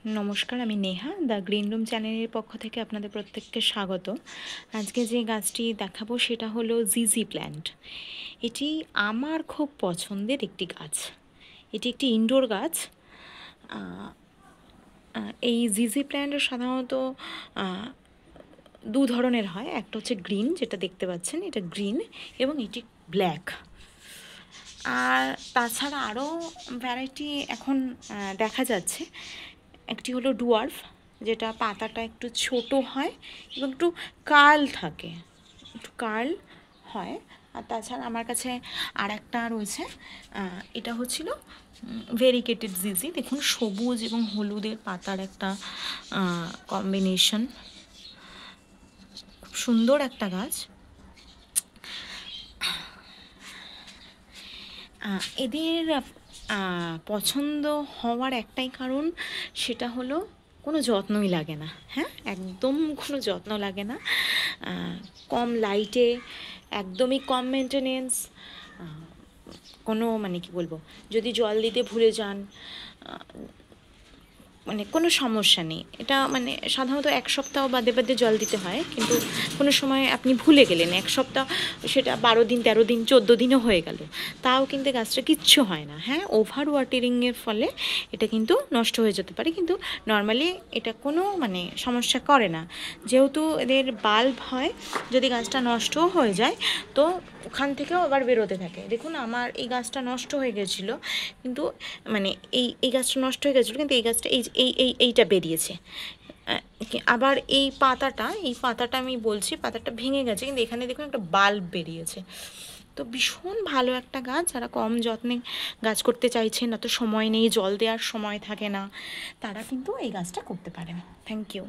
নমস্কার, আমি Neha the green room চ্যানেলের পক্ষ থেকে আপনাদের প্রত্যেককে স্বাগত। আজকে যে গাছটি দেখাবো সেটা হলো জিজি প্ল্যান্ট। এটি আমার খুব পছন্দের একটি গাছ। এটি একটি ইনডোর গাছ। এই জিজি প্ল্যান্ট সাধারণত দু ধরনের হয়। একটা হচ্ছে গ্রিন, যেটা দেখতে পাচ্ছেন, এটা গ্রিন, এবং এটি ব্ল্যাক। আর তাছাড়া আরও ভ্যারাইটি এখন দেখা যাচ্ছে। একটি হলো ডুয়ার্ফ, যেটা পাতাটা একটু ছোট হয় এবং একটু কার্ল থাকে, একটু কার্ল হয়। আর তাছাড়া আমার কাছে আর একটা রয়েছে, এটা হচ্ছিল ভেরিকেটেড জিজি। দেখুন, সবুজ এবং হলুদের পাতার একটা কম্বিনেশন, খুব সুন্দর একটা গাছ। এদের পছন্দ হওয়ার একটাই কারণ, সেটা হলো কোনো যত্নই লাগে না। হ্যাঁ, একদম কোনো যত্ন লাগে না, কম লাইটে, একদমই কম মেনটেনেন্স, কোনো মানে কি বলবো, যদি জল দিতে ভুলে যান মানে কোনো সমস্যা নেই। এটা মানে সাধারণত এক সপ্তাহ বাদে বাদে জল দিতে হয়, কিন্তু কোনো সময় আপনি ভুলে গেলেন এক সপ্তাহ, সেটা 12 দিন, 13 দিন, 14 দিনও হয়ে গেল, তাও কিন্তু গাছটা কিচ্ছু হয় না। হ্যাঁ, ওভার ওয়াটারিংয়ের ফলে এটা কিন্তু নষ্ট হয়ে যেতে পারে, কিন্তু নর্মালি এটা কোনো মানে সমস্যা করে না। যেহেতু এদের বাল্ব হয়, যদি গাছটা নষ্টও হয়ে যায় তো ওখান থেকেও আবার বেরোতে থাকে। দেখুন, আমার এই গাছটা নষ্ট হয়ে গেছিলো, কিন্তু মানে এই গাছটা নষ্ট হয়ে গেছিলো, কিন্তু এই গাছটা এইটা বেরিয়েছে। আবার এই পাতাটা আমি বলছি, পাতাটা ভেঙে গেছে, কিন্তু এখানে দেখুন একটা বাল্ব বেরিয়েছে। তো ভীষণ ভালো একটা গাছ। যারা কম যত্নে গাছ করতে চাইছেন, অত সময় নেই, জল দেওয়ার সময় থাকে না, তারা কিন্তু এই গাছটা করতে পারেন। Thank you.